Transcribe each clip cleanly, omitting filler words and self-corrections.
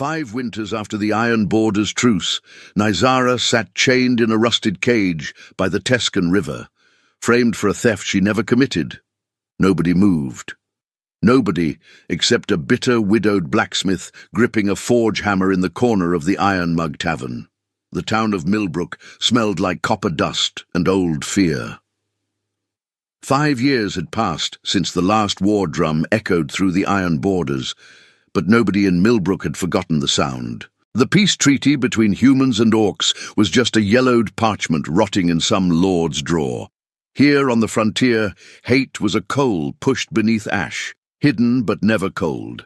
5 winters after the Iron Border's truce, Nizara sat chained in a rusted cage by the Tescan River, framed for a theft she never committed. Nobody moved. Nobody except a bitter, widowed blacksmith gripping a forge hammer in the corner of the Iron Mug Tavern. The town of Millbrook smelled like copper dust and old fear. 5 years had passed since the last war drum echoed through the Iron Borders, but nobody in Millbrook had forgotten the sound. The peace treaty between humans and orcs was just a yellowed parchment rotting in some lord's drawer. Here on the frontier, hate was a coal pushed beneath ash, hidden but never cold.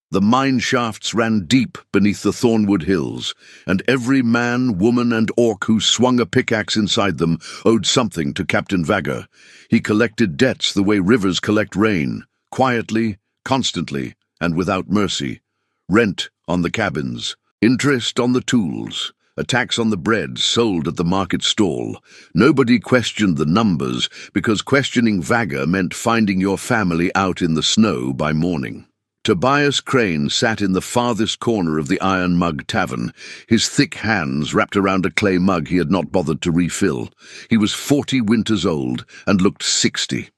The mine shafts ran deep beneath the Thornwood Hills, and every man, woman, and orc who swung a pickaxe inside them owed something to Captain Vagger. He collected debts the way rivers collect rain, quietly, constantly, and without mercy. Rent on the cabins, interest on the tools, a tax on the bread sold at the market stall. Nobody questioned the numbers, because questioning Vagger meant finding your family out in the snow by morning. Tobias Crane sat in the farthest corner of the Iron Mug Tavern, his thick hands wrapped around a clay mug he had not bothered to refill. He was 40 winters old and looked 60.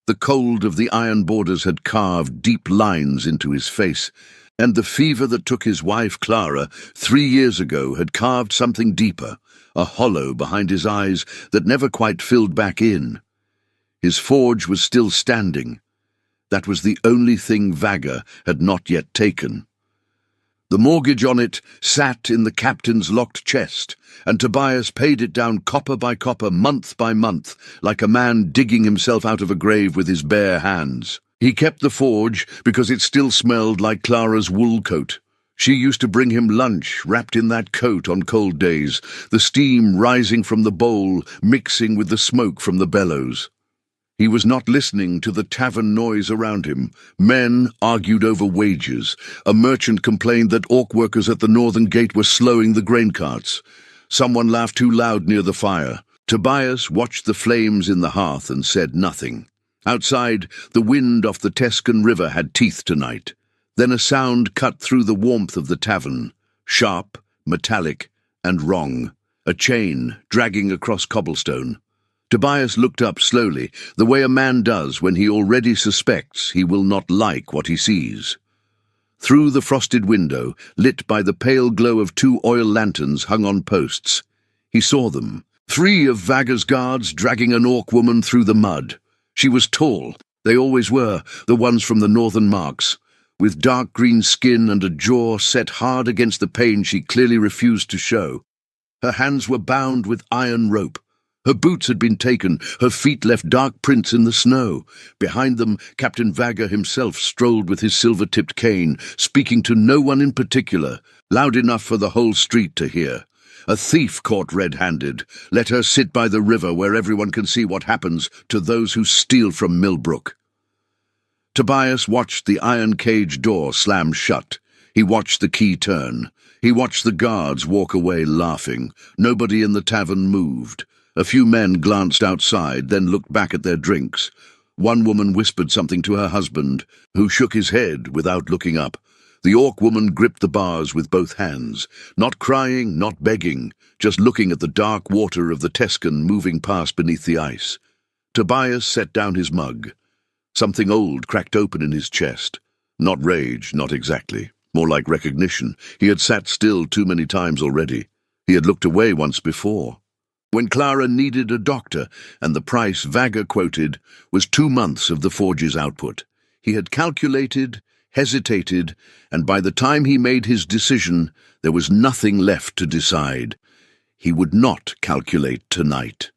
The cold of the Iron Borders had carved deep lines into his face, and the fever that took his wife Clara 3 years ago had carved something deeper, a hollow behind his eyes that never quite filled back in. His forge was still standing. That was the only thing Vagger had not yet taken. The mortgage on it sat in the captain's locked chest, and Tobias paid it down copper by copper, month by month, like a man digging himself out of a grave with his bare hands. He kept the forge because it still smelled like Clara's wool coat. She used to bring him lunch wrapped in that coat on cold days, the steam rising from the bowl mixing with the smoke from the bellows. He was not listening to the tavern noise around him. Men argued over wages. A merchant complained that orc workers at the northern gate were slowing the grain carts. Someone laughed too loud near the fire. Tobias watched the flames in the hearth and said nothing. Outside, the wind off the Tescan River had teeth tonight. Then a sound cut through the warmth of the tavern, sharp, metallic, and wrong. A chain dragging across cobblestone. Tobias looked up slowly, the way a man does when he already suspects he will not like what he sees. Through the frosted window, lit by the pale glow of 2 oil lanterns hung on posts, he saw them. 3 of Vagger's guards dragging an orc woman through the mud. She was tall. They always were, the ones from the northern marks, with dark green skin and a jaw set hard against the pain she clearly refused to show. Her hands were bound with iron rope. Her boots had been taken, her feet left dark prints in the snow. Behind them, Captain Vagger himself strolled with his silver-tipped cane, speaking to no one in particular, loud enough for the whole street to hear. A thief caught red-handed. Let her sit by the river where everyone can see what happens to those who steal from Millbrook. Tobias watched the iron cage door slam shut. He watched the key turn. He watched the guards walk away laughing. Nobody in the tavern moved. A few men glanced outside, then looked back at their drinks. One woman whispered something to her husband, who shook his head without looking up. The orc woman gripped the bars with both hands, not crying, not begging, just looking at the dark water of the Tescan moving past beneath the ice. Tobias set down his mug. Something old cracked open in his chest. Not rage, not exactly. More like recognition. He had sat still too many times already. He had looked away once before. When Clara needed a doctor, and the price Vagger quoted was 2 months of the forge's output. He had calculated, hesitated, and by the time he made his decision, there was nothing left to decide. He would not calculate tonight.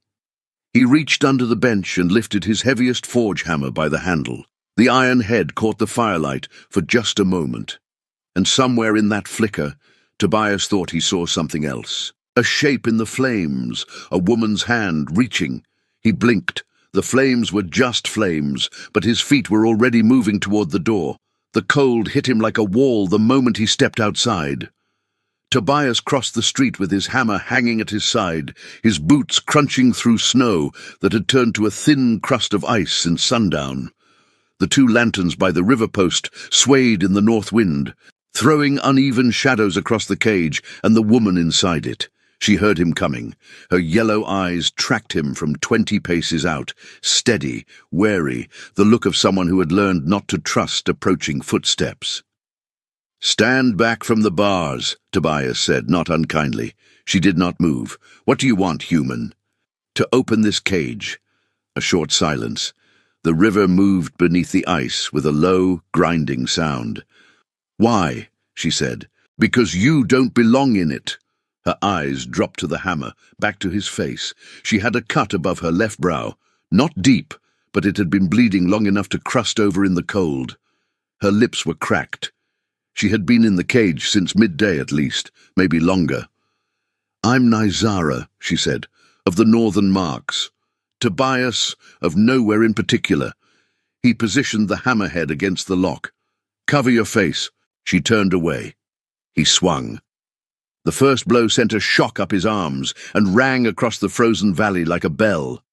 He reached under the bench and lifted his heaviest forge hammer by the handle. The iron head caught the firelight for just a moment. And somewhere in that flicker, Tobias thought he saw something else. A shape in the flames, a woman's hand reaching. He blinked. The flames were just flames, but his feet were already moving toward the door. The cold hit him like a wall the moment he stepped outside. Tobias crossed the street with his hammer hanging at his side, his boots crunching through snow that had turned to a thin crust of ice since sundown. The 2 lanterns by the river post swayed in the north wind. throwing uneven shadows across the cage and the woman inside it. She heard him coming. Her yellow eyes tracked him from 20 paces out, steady, wary, the look of someone who had learned not to trust approaching footsteps. "Stand back from the bars," Tobias said, not unkindly. She did not move. "What do you want, human?" "To open this cage." A short silence. The river moved beneath the ice with a low, grinding sound. "Why?" she said. "Because you don't belong in it." Her eyes dropped to the hammer, back to his face. She had a cut above her left brow. Not deep, but it had been bleeding long enough to crust over in the cold. Her lips were cracked. She had been in the cage since midday at least, maybe longer. "I'm Nizara," she said, "of the Northern Marks. Tobias, of nowhere in particular." He positioned the hammerhead against the lock. "Cover your face." She turned away. He swung. The first blow sent a shock up his arms and rang across the frozen valley like a bell.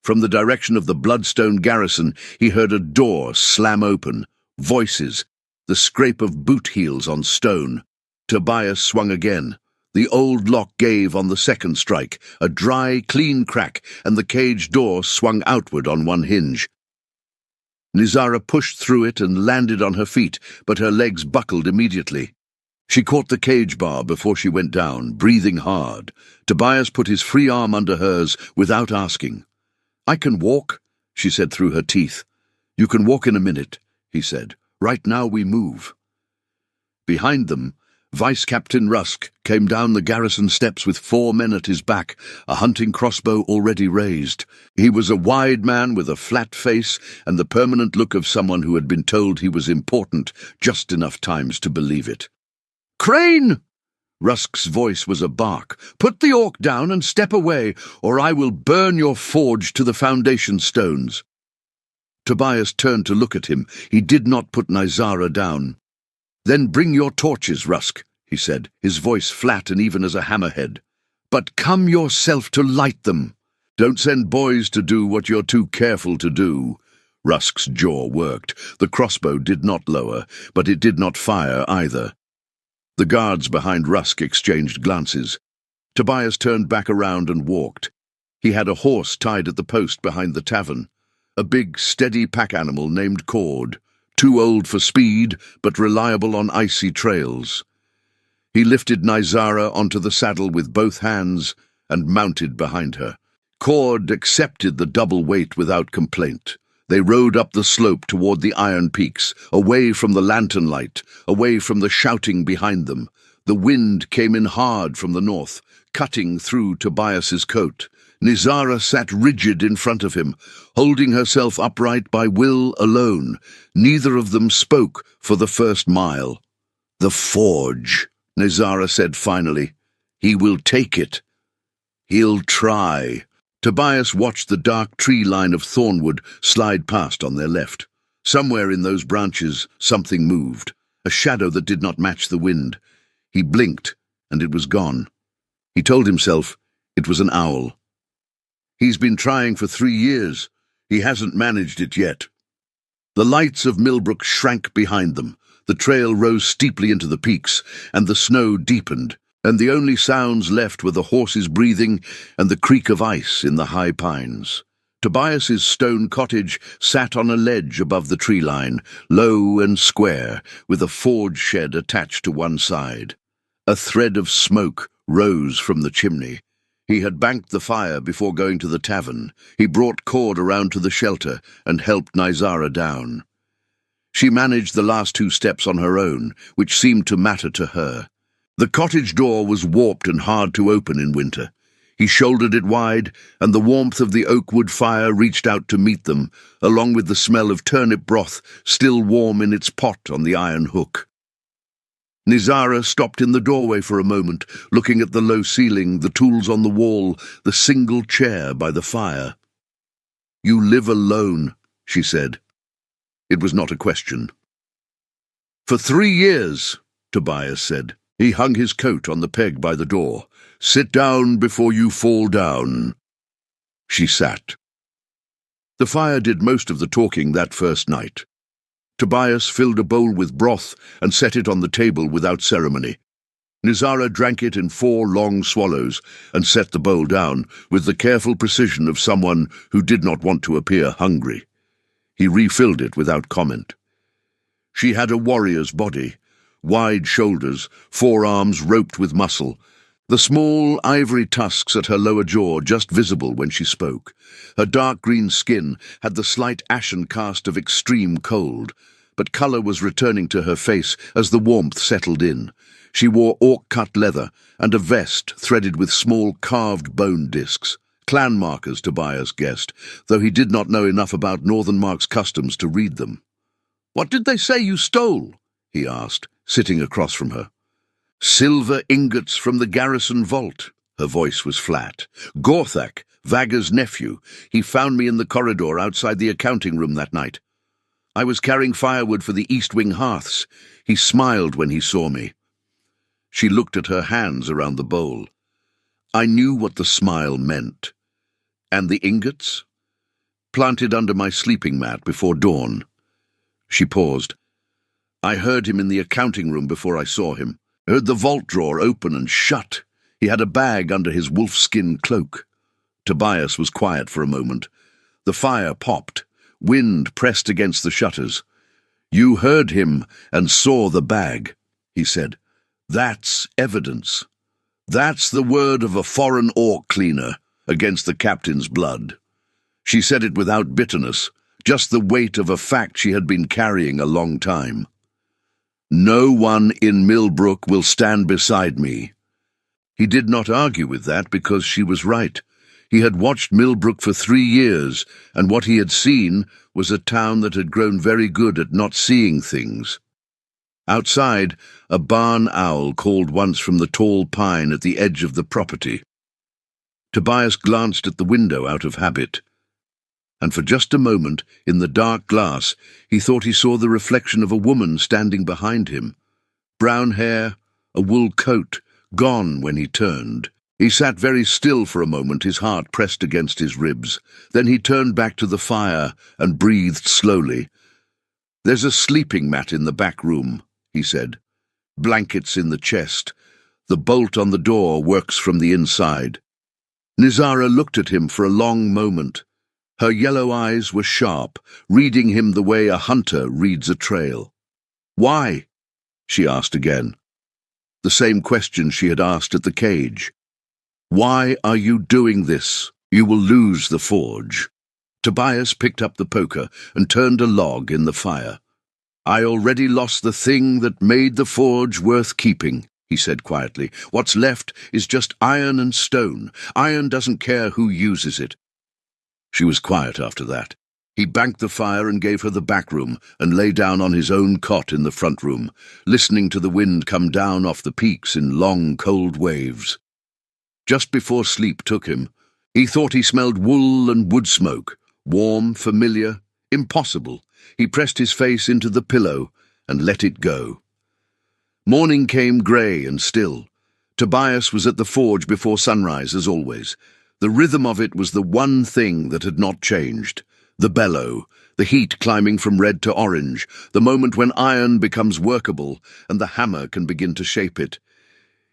From the direction of the Bloodstone garrison, he heard a door slam open, voices, the scrape of boot heels on stone. Tobias swung again. The old lock gave on the second strike, a dry, clean crack, and the cage door swung outward on one hinge. Nizara pushed through it and landed on her feet, but her legs buckled immediately. She caught the cage bar before she went down, breathing hard. Tobias put his free arm under hers without asking. "I can walk," she said through her teeth. "You can walk in a minute," he said. "Right now we move." Behind them, Vice-Captain Rusk came down the garrison steps with 4 men at his back, a hunting crossbow already raised. He was a wide man with a flat face and the permanent look of someone who had been told he was important just enough times to believe it. "Crane!" Rusk's voice was a bark. "Put the orc down and step away, or I will burn your forge to the foundation stones." Tobias turned to look at him. He did not put Nizara down. "Then bring your torches, Rusk," he said, his voice flat and even as a hammerhead. "But come yourself to light them. Don't send boys to do what you're too careful to do." Rusk's jaw worked. The crossbow did not lower, but it did not fire either. The guards behind Rusk exchanged glances. Tobias turned back around and walked. He had a horse tied at the post behind the tavern, a big, steady pack animal named Cord, too old for speed but reliable on icy trails. He lifted Nizara onto the saddle with both hands and mounted behind her. Cord accepted the double weight without complaint. They rode up the slope toward the Iron Peaks, away from the lantern light, away from the shouting behind them. The wind came in hard from the north, cutting through Tobias's coat. Nizara sat rigid in front of him, holding herself upright by will alone. Neither of them spoke for the first mile. "The forge," Nizara said finally. "He will take it. He'll try." Tobias watched the dark tree line of thornwood slide past on their left. Somewhere in those branches something moved, a shadow that did not match the wind. He blinked, and it was gone. He told himself it was an owl. He's been trying for 3 years. He hasn't managed it yet. The lights of Millbrook shrank behind them. The trail rose steeply into the peaks, and the snow deepened, and the only sounds left were the horses breathing and the creak of ice in the high pines. Tobias's stone cottage sat on a ledge above the tree line, low and square, with a forge shed attached to one side. A thread of smoke rose from the chimney. He had banked the fire before going to the tavern. He brought Cord around to the shelter and helped Nizara down. She managed the last 2 steps on her own, which seemed to matter to her. The cottage door was warped and hard to open in winter. He shouldered it wide, and the warmth of the oak wood fire reached out to meet them, along with the smell of turnip broth still warm in its pot on the iron hook. Nizara stopped in the doorway for a moment, looking at the low ceiling, the tools on the wall, the single chair by the fire. "You live alone," she said. It was not a question. "For 3 years," Tobias said. He hung his coat on the peg by the door. "Sit down before you fall down." She sat. The fire did most of the talking that first night. Tobias filled a bowl with broth and set it on the table without ceremony. Nizara drank it in 4 long swallows and set the bowl down with the careful precision of someone who did not want to appear hungry. He refilled it without comment. She had a warrior's body, wide shoulders, forearms roped with muscle, the small ivory tusks at her lower jaw just visible when she spoke. Her dark green skin had the slight ashen cast of extreme cold, but colour was returning to her face as the warmth settled in. She wore orc-cut leather and a vest threaded with small carved bone discs, clan markers, Tobias guessed, though he did not know enough about Northern Mark's customs to read them. "What did they say you stole?" he asked, sitting across from her. "Silver ingots from the garrison vault." Her voice was flat. "Gorthak, Vaga's nephew. He found me in the corridor outside the accounting room that night. I was carrying firewood for the East Wing hearths. He smiled when he saw me." She looked at her hands around the bowl. I knew what the smile meant. "And the ingots?" "Planted under my sleeping mat before dawn." She paused. "I heard him in the accounting room before I saw him. Heard the vault drawer open and shut. He had a bag under his wolfskin cloak." Tobias was quiet for a moment. The fire popped. Wind pressed against the shutters. "You heard him and saw the bag," he said. "That's evidence. That's the word of a foreign orc cleaner against the captain's blood." She said it without bitterness, just the weight of a fact she had been carrying a long time. "No one in Millbrook will stand beside me." He did not argue with that because she was right. He had watched Millbrook for 3 years, and what he had seen was a town that had grown very good at not seeing things. Outside, a barn owl called once from the tall pine at the edge of the property. Tobias glanced at the window out of habit, and for just a moment, in the dark glass, he thought he saw the reflection of a woman standing behind him. Brown hair, a wool coat, gone when he turned. He sat very still for a moment, his heart pressed against his ribs. Then he turned back to the fire and breathed slowly. "There's a sleeping mat in the back room," he said. "Blankets in the chest. The bolt on the door works from the inside." Nizara looked at him for a long moment. Her yellow eyes were sharp, reading him the way a hunter reads a trail. "Why?" she asked again. The same question she had asked at the cage. "Why are you doing this? You will lose the forge." Tobias picked up the poker and turned a log in the fire. "I already lost the thing that made the forge worth keeping," he said quietly. "What's left is just iron and stone. Iron doesn't care who uses it." She was quiet after that. He banked the fire and gave her the back room and lay down on his own cot in the front room, listening to the wind come down off the peaks in long, cold waves. Just before sleep took him, he thought he smelled wool and wood smoke, warm, familiar, impossible. He pressed his face into the pillow and let it go. Morning came grey and still. Tobias was at the forge before sunrise, as always. The rhythm of it was the one thing that had not changed. The bellow, the heat climbing from red to orange, the moment when iron becomes workable and the hammer can begin to shape it.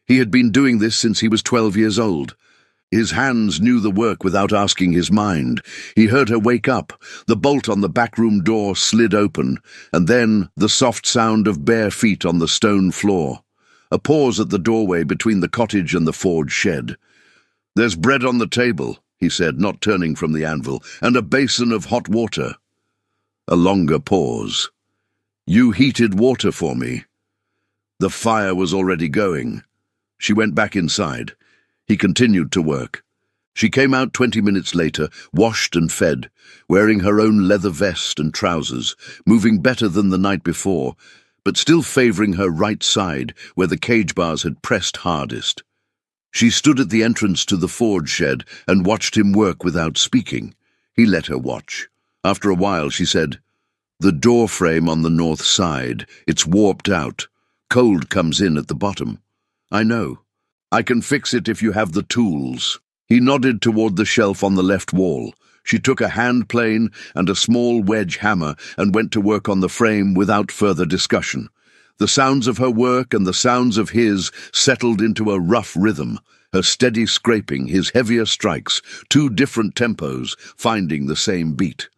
He had been doing this since he was 12 years old. His hands knew the work without asking his mind. He heard her wake up. The bolt on the backroom door slid open, and then the soft sound of bare feet on the stone floor. A pause at the doorway between the cottage and the forge shed. "There's bread on the table," he said, not turning from the anvil, "and a basin of hot water." A longer pause. "You heated water for me." The fire was already going. She went back inside. He continued to work. She came out 20 minutes later, washed and fed, wearing her own leather vest and trousers, moving better than the night before, but still favouring her right side, where the cage bars had pressed hardest. She stood at the entrance to the forge shed and watched him work without speaking. He let her watch. After a while she said, "The door frame on the north side, it's warped out. Cold comes in at the bottom." "I know. I can fix it if you have the tools." He nodded toward the shelf on the left wall. She took a hand plane and a small wedge hammer and went to work on the frame without further discussion. The sounds of her work and the sounds of his settled into a rough rhythm, her steady scraping, his heavier strikes, two different tempos, finding the same beat.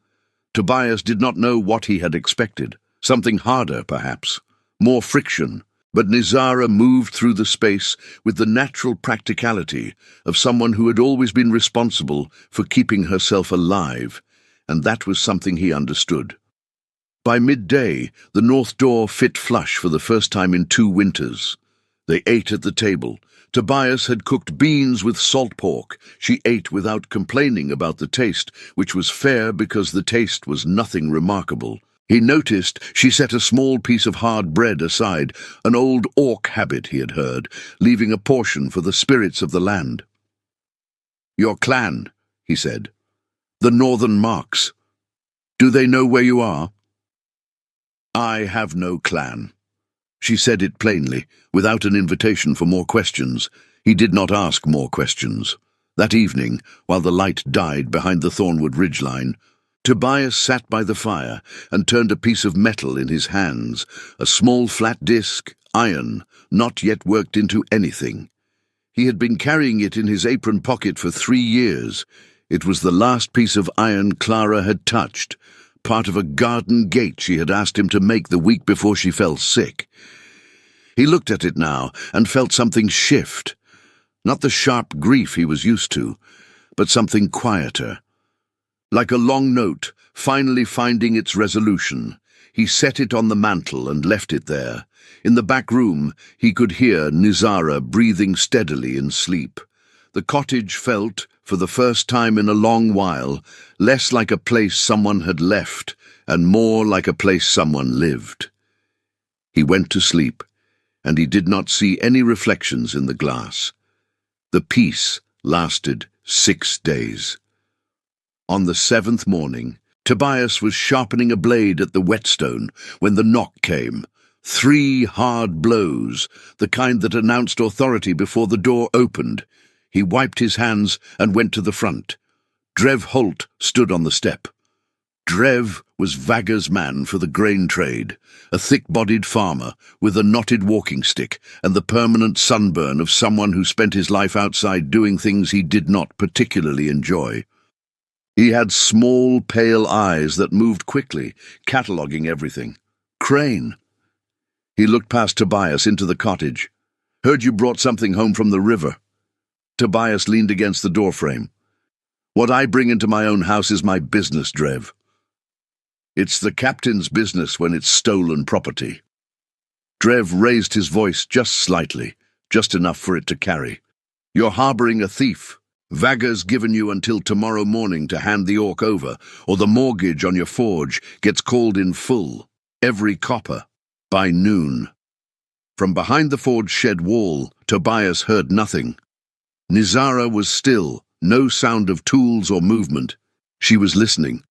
Tobias did not know what he had expected. Something harder, perhaps. More friction. But Nizara moved through the space with the natural practicality of someone who had always been responsible for keeping herself alive, and that was something he understood. By midday, the north door fit flush for the first time in 2 winters. They ate at the table. Tobias had cooked beans with salt pork. She ate without complaining about the taste, which was fair because the taste was nothing remarkable. He noticed she set a small piece of hard bread aside, an old orc habit he had heard, leaving a portion for the spirits of the land. "Your clan," he said. "The northern marks. Do they know where you are?" "I have no clan." She said it plainly, without an invitation for more questions. He did not ask more questions. That evening, while the light died behind the Thornwood ridgeline, Tobias sat by the fire and turned a piece of metal in his hands, a small flat disc, iron, not yet worked into anything. He had been carrying it in his apron pocket for 3 years. It was the last piece of iron Clara had touched, part of a garden gate she had asked him to make the week before she fell sick. He looked at it now and felt something shift, not the sharp grief he was used to, but something quieter. Like a long note, finally finding its resolution, he set it on the mantel and left it there. In the back room, he could hear Nizara breathing steadily in sleep. The cottage felt, for the first time in a long while, less like a place someone had left and more like a place someone lived. He went to sleep, and he did not see any reflections in the glass. The peace lasted 6 days. On the 7th morning, Tobias was sharpening a blade at the whetstone when the knock came. 3 hard blows, the kind that announced authority before the door opened. He wiped his hands and went to the front. Drev Holt stood on the step. Drev was Vagger's man for the grain trade, a thick-bodied farmer with a knotted walking stick and the permanent sunburn of someone who spent his life outside doing things he did not particularly enjoy. He had small, pale eyes that moved quickly, cataloguing everything. "Crane." He looked past Tobias into the cottage. "Heard you brought something home from the river." Tobias leaned against the doorframe. "What I bring into my own house is my business, Drev. It's the captain's business when it's stolen property." Drev raised his voice just slightly, just enough for it to carry. "You're harboring a thief. Vagger's given you until tomorrow morning to hand the orc over, or the mortgage on your forge gets called in full, every copper, by noon." From behind the forge shed wall, Tobias heard nothing. Nizara was still, no sound of tools or movement. She was listening.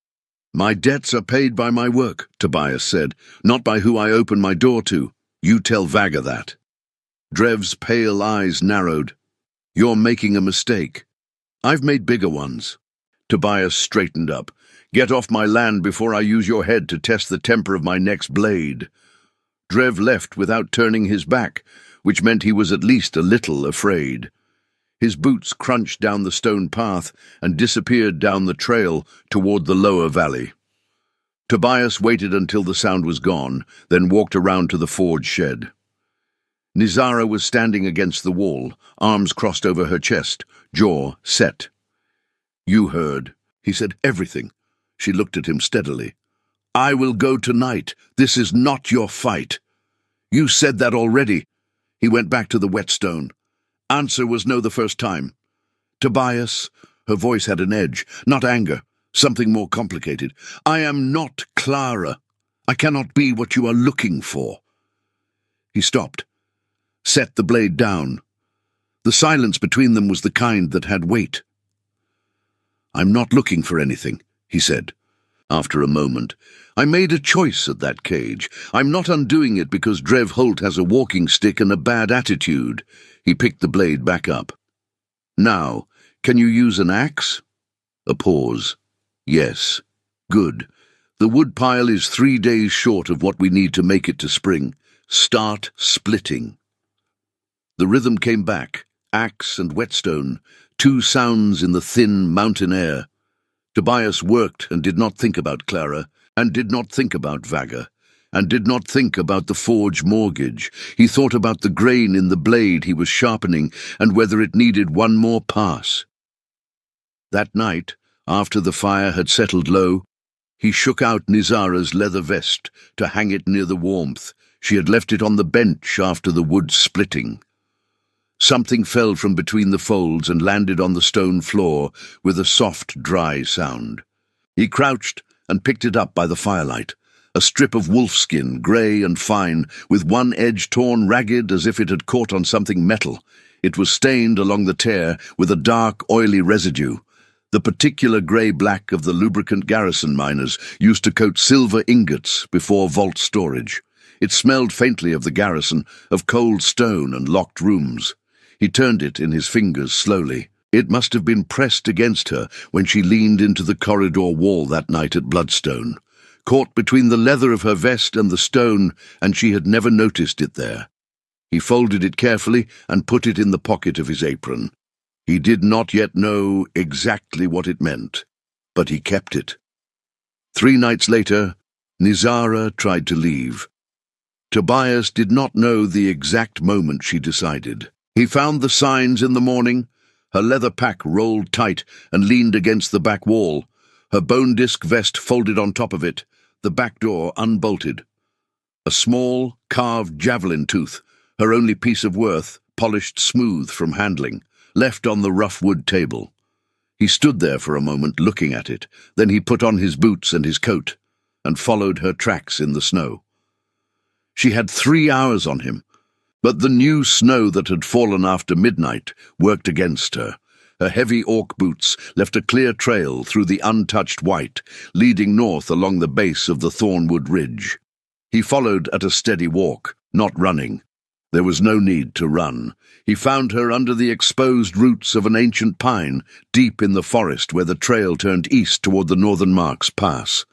"My debts are paid by my work," Tobias said, "not by who I open my door to. You tell Vagger that." Drev's pale eyes narrowed. "You're making a mistake. I've made bigger ones." Tobias straightened up. "Get off my land before I use your head to test the temper of my next blade." Drev left without turning his back, which meant he was at least a little afraid. His boots crunched down the stone path and disappeared down the trail toward the lower valley. Tobias waited until the sound was gone, then walked around to the forge shed. Nizara was standing against the wall, arms crossed over her chest, jaw set. "You heard," he said. "Everything." She looked at him steadily. "I will go tonight. This is not your fight." "You said that already." He went back to the whetstone. "Answer was no the first time." "Tobias," her voice had an edge, not anger, something more complicated. "I am not Clara. I cannot be what you are looking for." He stopped, set the blade down. The silence between them was the kind that had weight. "I'm not looking for anything," he said. After a moment, "I made a choice at that cage. I'm not undoing it because Drev Holt has a walking stick and a bad attitude." He picked the blade back up. "Now, Can you use an axe? A pause. Yes. Good. The wood pile is 3 days short of what we need to make it to spring. Start splitting. The rhythm came back, axe and whetstone, two sounds in the thin mountain air. Tobias worked and did not think about Clara, and did not think about Vaga, and did not think about the forge mortgage. He thought about the grain in the blade he was sharpening and whether it needed one more pass. That night, after the fire had settled low, he shook out Nizara's leather vest to hang it near the warmth. She had left it on the bench after the wood splitting. Something fell from between the folds and landed on the stone floor with a soft, dry sound. He crouched and picked it up by the firelight, a strip of wolfskin, grey and fine, with one edge torn ragged as if it had caught on something metal. It was stained along the tear with a dark, oily residue. The particular grey-black of the lubricant garrison miners used to coat silver ingots before vault storage. It smelled faintly of the garrison, of cold stone and locked rooms. He turned it in his fingers slowly. It must have been pressed against her when she leaned into the corridor wall that night at Bloodstone, caught between the leather of her vest and the stone, and she had never noticed it there. He folded it carefully and put it in the pocket of his apron. He did not yet know exactly what it meant, but he kept it. 3 nights later, Nizara tried to leave. Tobias did not know the exact moment she decided. He found the signs in the morning. Her leather pack rolled tight and leaned against the back wall, her bone disc vest folded on top of it, the back door unbolted. A small, carved javelin tooth, her only piece of worth, polished smooth from handling, left on the rough wood table. He stood there for a moment looking at it, then he put on his boots and his coat, and followed her tracks in the snow. She had 3 hours on him, but the new snow that had fallen after midnight worked against her. Her heavy orc boots left a clear trail through the untouched white, leading north along the base of the Thornwood Ridge. He followed at a steady walk, not running. There was no need to run. He found her under the exposed roots of an ancient pine, deep in the forest where the trail turned east toward the Northern Marks Pass.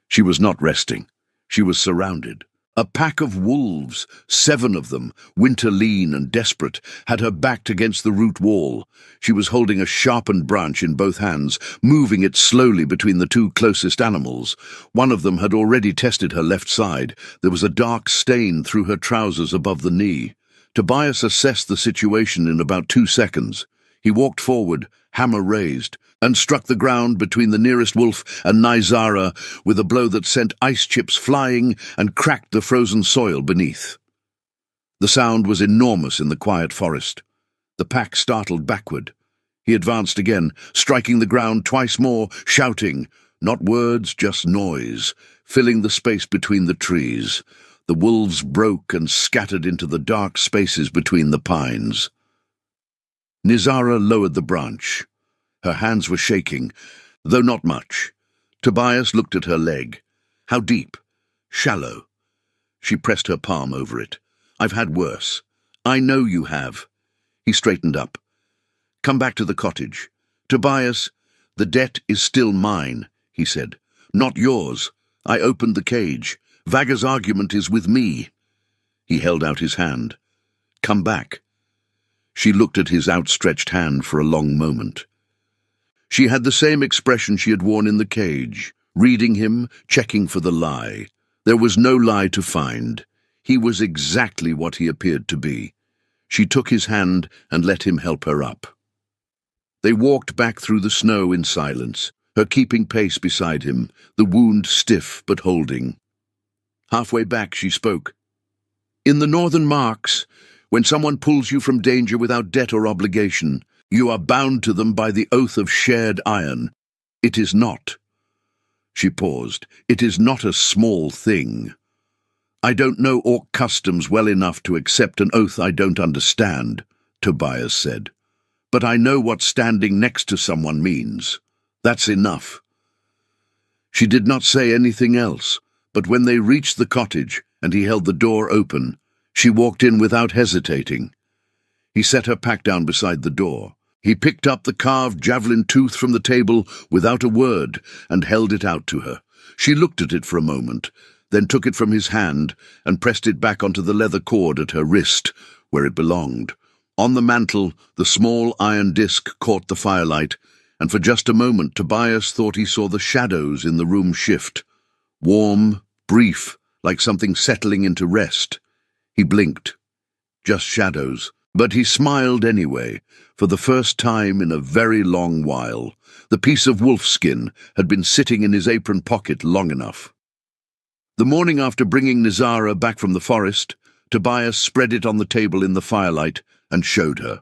She was not resting. She was surrounded. A pack of wolves, 7 of them, winter-lean and desperate, had her backed against the root wall. She was holding a sharpened branch in both hands, moving it slowly between the 2 closest animals. One of them had already tested her left side. There was a dark stain through her trousers above the knee. Tobias assessed the situation in about 2 seconds. He walked forward, hammer raised, and struck the ground between the nearest wolf and Nizara with a blow that sent ice chips flying and cracked the frozen soil beneath. The sound was enormous in the quiet forest. The pack startled backward. He advanced again, striking the ground twice more, shouting, not words, just noise, filling the space between the trees. The wolves broke and scattered into the dark spaces between the pines. Nizara lowered the branch. Her hands were shaking, though not much. Tobias looked at her leg. How deep? Shallow. She pressed her palm over it. I've had worse. I know you have. He straightened up. Come back to the cottage. Tobias, the debt is still mine, he said. Not yours. I opened the cage. Vaga's argument is with me. He held out his hand. Come back. She looked at his outstretched hand for a long moment. She had the same expression she had worn in the cage, reading him, checking for the lie. There was no lie to find. He was exactly what he appeared to be. She took his hand and let him help her up. They walked back through the snow in silence, her keeping pace beside him, the wound stiff but holding. Halfway back she spoke. In the Northern Marks, when someone pulls you from danger without debt or obligation, you are bound to them by the oath of shared iron. It is not. She paused. It is not a small thing. I don't know orc customs well enough to accept an oath I don't understand, Tobias said. But I know what standing next to someone means. That's enough. She did not say anything else, but when they reached the cottage and he held the door open, she walked in without hesitating. He set her pack down beside the door. He picked up the carved javelin tooth from the table without a word and held it out to her. She looked at it for a moment, then took it from his hand and pressed it back onto the leather cord at her wrist, where it belonged. On the mantel, the small iron disc caught the firelight, and for just a moment Tobias thought he saw the shadows in the room shift. Warm, brief, like something settling into rest. He blinked. Just shadows. But he smiled anyway, for the first time in a very long while. The piece of wolfskin had been sitting in his apron pocket long enough. The morning after bringing Nizara back from the forest, Tobias spread it on the table in the firelight and showed her.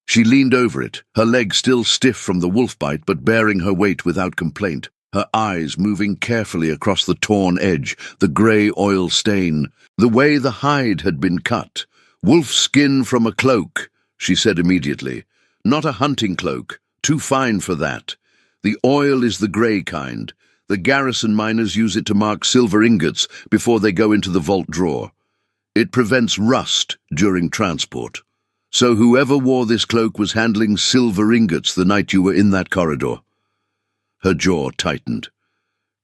She leaned over it, her legs still stiff from the wolf bite but bearing her weight without complaint, her eyes moving carefully across the torn edge, the grey oil stain, the way the hide had been cut. "Wolf skin from a cloak," she said immediately. "Not a hunting cloak, too fine for that. The oil is the grey kind. The garrison miners use it to mark silver ingots before they go into the vault drawer. It prevents rust during transport. So whoever wore this cloak was handling silver ingots the night you were in that corridor." Her jaw tightened.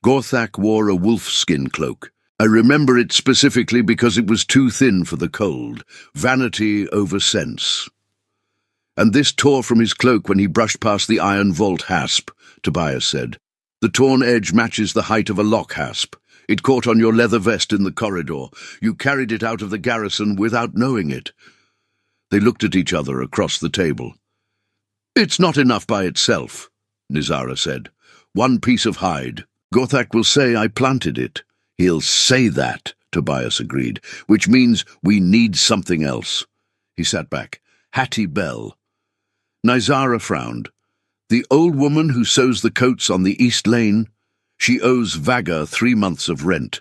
"Gorthak wore a wolf-skin cloak. I remember it specifically because it was too thin for the cold. Vanity over sense." "And this tore from his cloak when he brushed past the iron vault hasp," Tobias said. "The torn edge matches the height of a lock hasp. It caught on your leather vest in the corridor. You carried it out of the garrison without knowing it." They looked at each other across the table. "It's not enough by itself," Nizara said. "One piece of hide. Gorthak will say I planted it." "He'll say that," Tobias agreed, "which means we need something else." He sat back. "Hattie Bell." Nizara frowned. "The old woman who sews the coats on the East Lane? She owes Vaga 3 months of rent."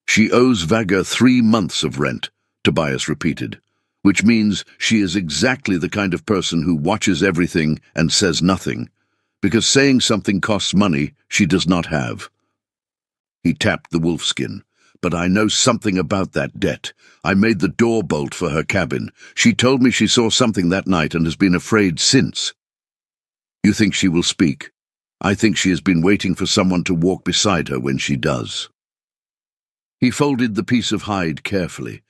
"She owes Vaga 3 months of rent," Tobias repeated, "which means she is exactly the kind of person who watches everything and says nothing, because saying something costs money she does not have." He tapped the wolfskin. "But I know something about that debt. I made the door bolt for her cabin. She told me she saw something that night and has been afraid since." "You think she will speak?" "I think she has been waiting for someone to walk beside her when she does." He folded the piece of hide carefully.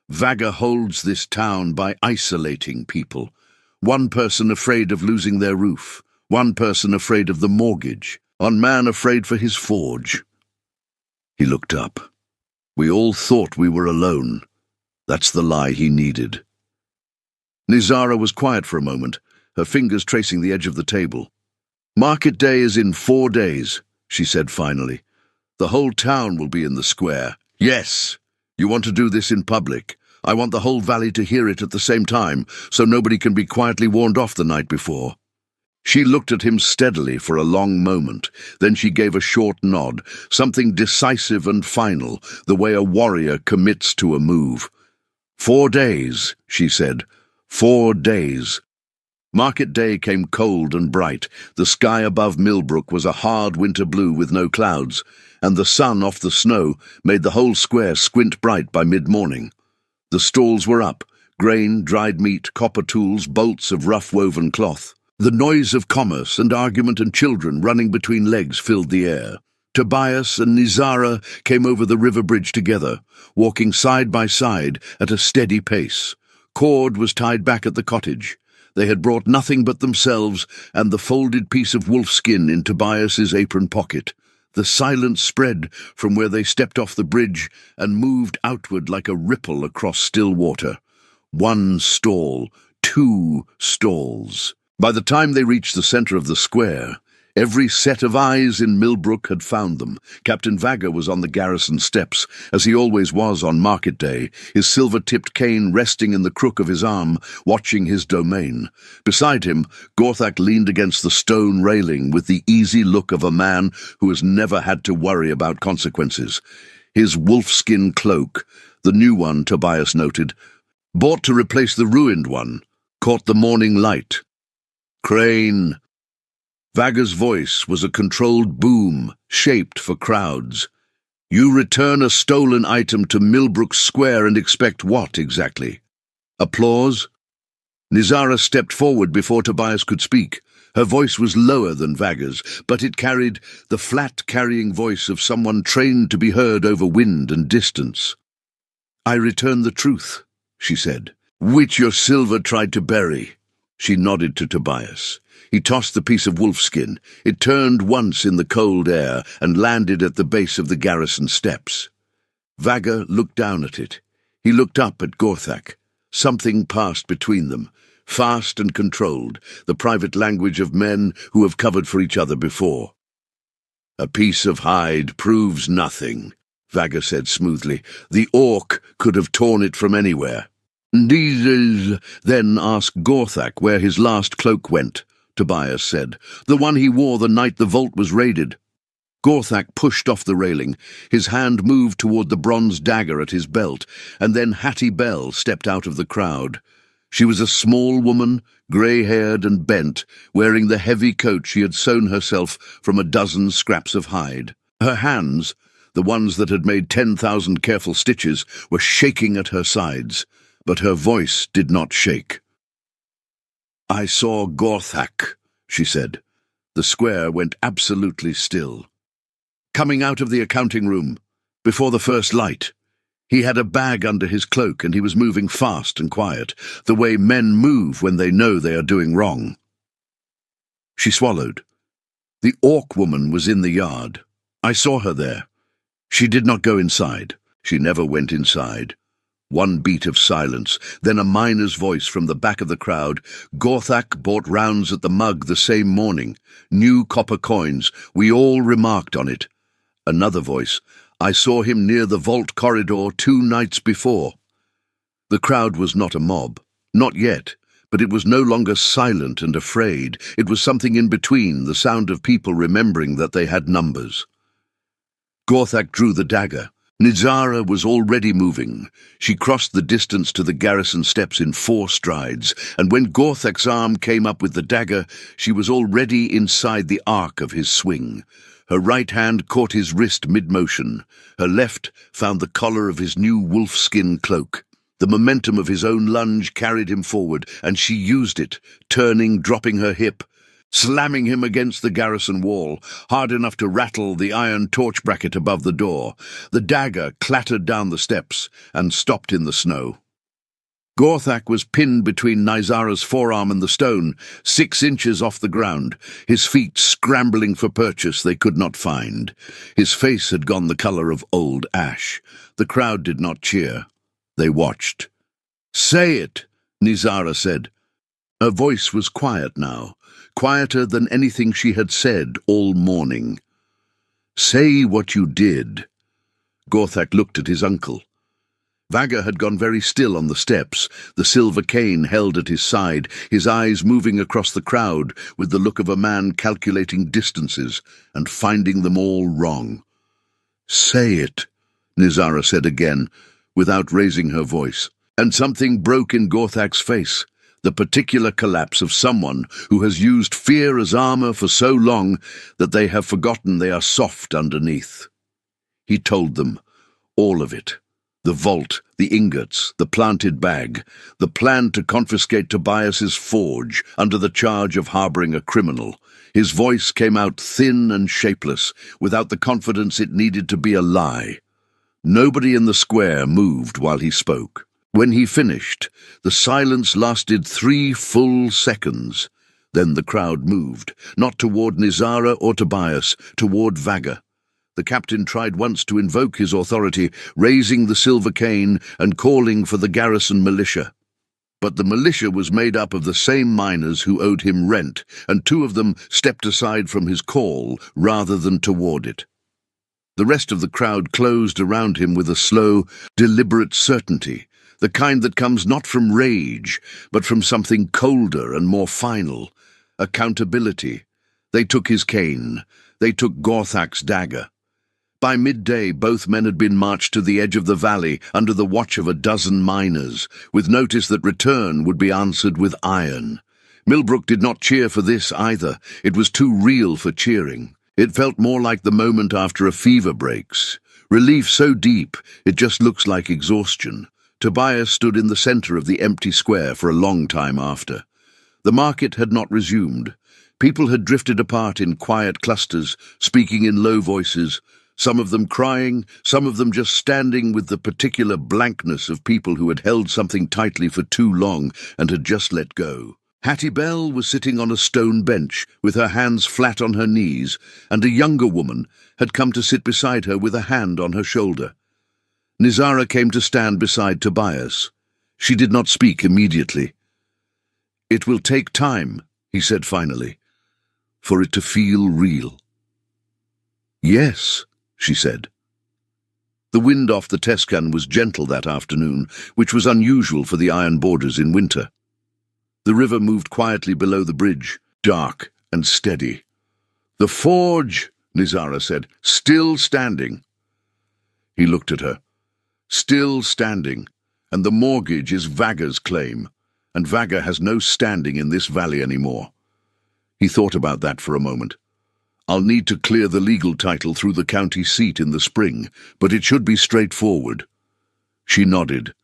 "Vaga holds this town by isolating people. One person afraid of losing their roof. One person afraid of the mortgage. One man afraid for his forge." He looked up. "We all thought we were alone. That's the lie he needed." Nizara was quiet for a moment, her fingers tracing the edge of the table. "Market day is in 4 days, she said finally. "The whole town will be in the square." "Yes. You want to do this in public. I want the whole valley to hear it at the same time, so nobody can be quietly warned off the night before." She looked at him steadily for a long moment. Then she gave a short nod, something decisive and final, the way a warrior commits to a move. 4 days, she said. 4 days. Market day came cold and bright. The sky above Millbrook was a hard winter blue with no clouds, and the sun off the snow made the whole square squint bright by mid-morning. The stalls were up, grain, dried meat, copper tools, bolts of rough-woven cloth. The noise of commerce and argument and children running between legs filled the air. Tobias and Nizara came over the river bridge together, walking side by side at a steady pace. Cord was tied back at the cottage. They had brought nothing but themselves and the folded piece of wolfskin in Tobias's apron pocket. The silence spread from where they stepped off the bridge and moved outward like a ripple across still water. 1 stall, 2 stalls. By the time they reached the center of the square, every set of eyes in Millbrook had found them. Captain Vaga was on the garrison steps, as he always was on market day, his silver-tipped cane resting in the crook of his arm, watching his domain. Beside him, Gorthak leaned against the stone railing with the easy look of a man who has never had to worry about consequences. His wolfskin cloak, the new one, Tobias noted, bought to replace the ruined one, caught the morning light. "Crane." Vaga's voice was a controlled boom, shaped for crowds. "You return a stolen item to Millbrook Square and expect what, exactly? Applause?" Nizara stepped forward before Tobias could speak. Her voice was lower than Vaga's, but it carried the flat, carrying voice of someone trained to be heard over wind and distance. "I return the truth," she said, "which your silver tried to bury." She nodded to Tobias. He tossed the piece of wolfskin. It turned once in the cold air and landed at the base of the garrison steps. Vaga looked down at it. He looked up at Gorthak. Something passed between them, fast and controlled, the private language of men who have covered for each other before. "A piece of hide proves nothing," Vaga said smoothly. "The orc could have torn it from anywhere." "Diesel then asked Gorthak where his last cloak went," Tobias said. "The one he wore the night the vault was raided." Gorthak pushed off the railing. His hand moved toward the bronze dagger at his belt, and then Hattie Bell stepped out of the crowd. She was a small woman, grey-haired and bent, wearing the heavy coat she had sewn herself from a dozen scraps of hide. Her hands, the ones that had made 10,000 careful stitches, were shaking at her sides, but her voice did not shake. "I saw Gorthak," she said. The square went absolutely still. "Coming out of the accounting room, before the first light. He had a bag under his cloak and he was moving fast and quiet, the way men move when they know they are doing wrong." She swallowed. "The orc woman was in the yard. I saw her there. She did not go inside. She never went inside." One beat of silence, then a miner's voice from the back of the crowd. "Gorthak bought rounds at the mug the same morning. New copper coins. We all remarked on it." Another voice. "I saw him near the vault corridor 2 nights before." The crowd was not a mob. Not yet. But it was no longer silent and afraid. It was something in between, the sound of people remembering that they had numbers. Gorthak drew the dagger. Nizara was already moving. She crossed the distance to the garrison steps in 4 strides, and when Gorthak's arm came up with the dagger, she was already inside the arc of his swing. Her right hand caught his wrist mid-motion. Her left found the collar of his new wolfskin cloak. The momentum of his own lunge carried him forward, and she used it, turning, dropping her hip, slamming him against the garrison wall, hard enough to rattle the iron torch bracket above the door. The dagger clattered down the steps and stopped in the snow. Gorthak was pinned between Nizara's forearm and the stone, 6 inches off the ground, his feet scrambling for purchase they could not find. His face had gone the color of old ash. The crowd did not cheer. They watched. "Say it," Nizara said. Her voice was quiet now, quieter than anything she had said all morning. "Say what you did." Gorthak looked at his uncle. Vaga had gone very still on the steps, the silver cane held at his side, his eyes moving across the crowd with the look of a man calculating distances and finding them all wrong. "Say it," Nizara said again, without raising her voice, and something broke in Gorthak's face, the particular collapse of someone who has used fear as armor for so long that they have forgotten they are soft underneath. He told them, all of it. The vault, the ingots, the planted bag, the plan to confiscate Tobias's forge under the charge of harboring a criminal. His voice came out thin and shapeless, without the confidence it needed to be a lie. Nobody in the square moved while he spoke. When he finished, the silence lasted 3 full seconds. Then the crowd moved, not toward Nizara or Tobias, toward Vaga. The captain tried once to invoke his authority, raising the silver cane and calling for the garrison militia. But the militia was made up of the same miners who owed him rent, and 2 of them stepped aside from his call rather than toward it. The rest of the crowd closed around him with a slow, deliberate certainty, the kind that comes not from rage, but from something colder and more final, accountability. They took his cane. They took Gorthak's dagger. By midday, both men had been marched to the edge of the valley under the watch of a dozen miners, with notice that return would be answered with iron. Millbrook did not cheer for this either. It was too real for cheering. It felt more like the moment after a fever breaks. Relief so deep, it just looks like exhaustion. Tobias stood in the center of the empty square for a long time after. The market had not resumed. People had drifted apart in quiet clusters, speaking in low voices, some of them crying, some of them just standing with the particular blankness of people who had held something tightly for too long and had just let go. Hattie Bell was sitting on a stone bench with her hands flat on her knees, and a younger woman had come to sit beside her with a hand on her shoulder. Nizara came to stand beside Tobias. She did not speak immediately. "It will take time," he said finally, "for it to feel real." "Yes," she said. The wind off the Tescan was gentle that afternoon, which was unusual for the iron borders in winter. The river moved quietly below the bridge, dark and steady. "The forge," Nizara said, "still standing." He looked at her. "Still standing, and the mortgage is Vaga's claim, and Vaga has no standing in this valley anymore." He thought about that for a moment. "I'll need to clear the legal title through the county seat in the spring, but it should be straightforward." She nodded.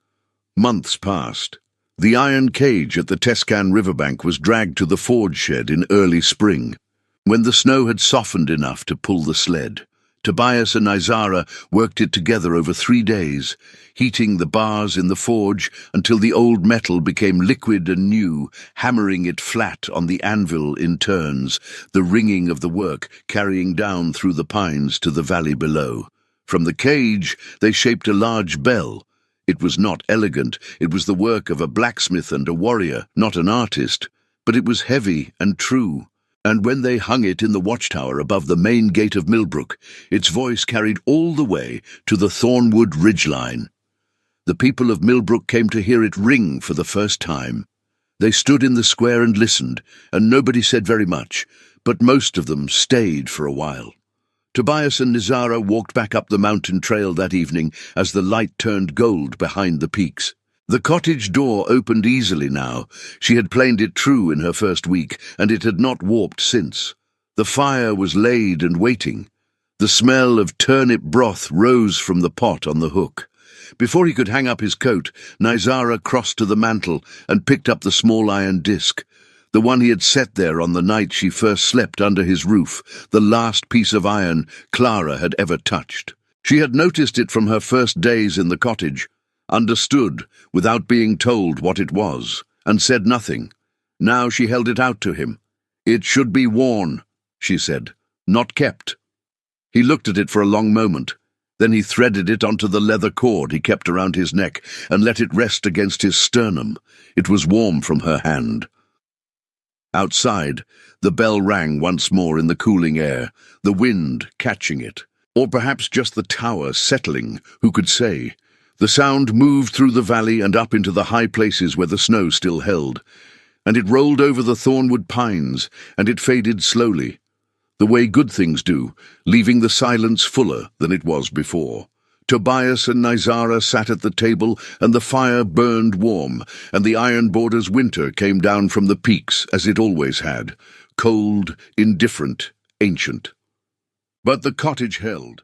Months passed. The iron cage at the Tescan riverbank was dragged to the forge shed in early spring. When the snow had softened enough to pull the sled, Tobias and Nizara worked it together over 3 days, heating the bars in the forge until the old metal became liquid and new, hammering it flat on the anvil in turns, the ringing of the work carrying down through the pines to the valley below. From the cage, they shaped a large bell. It was not elegant, it was the work of a blacksmith and a warrior, not an artist, but it was heavy and true. And when they hung it in the watchtower above the main gate of Millbrook, its voice carried all the way to the Thornwood ridgeline. The people of Millbrook came to hear it ring for the first time. They stood in the square and listened, and nobody said very much, but most of them stayed for a while. Tobias and Nizara walked back up the mountain trail that evening as the light turned gold behind the peaks. The cottage door opened easily now. She had planed it true in her first week, and it had not warped since. The fire was laid and waiting. The smell of turnip broth rose from the pot on the hook. Before he could hang up his coat, Nizara crossed to the mantel and picked up the small iron disc, the one he had set there on the night she first slept under his roof, the last piece of iron Clara had ever touched. She had noticed it from her first days in the cottage, understood without being told what it was, and said nothing. Now she held it out to him. "It should be worn," she said, "not kept." He looked at it for a long moment. Then he threaded it onto the leather cord he kept around his neck and let it rest against his sternum. It was warm from her hand. Outside, the bell rang once more in the cooling air, the wind catching it. Or perhaps just the tower settling, who could say? The sound moved through the valley and up into the high places where the snow still held, and it rolled over the thornwood pines, and it faded slowly, the way good things do, leaving the silence fuller than it was before. Tobias and Nizara sat at the table, and the fire burned warm, and the iron border's winter came down from the peaks, as it always had, cold, indifferent, ancient. But the cottage held.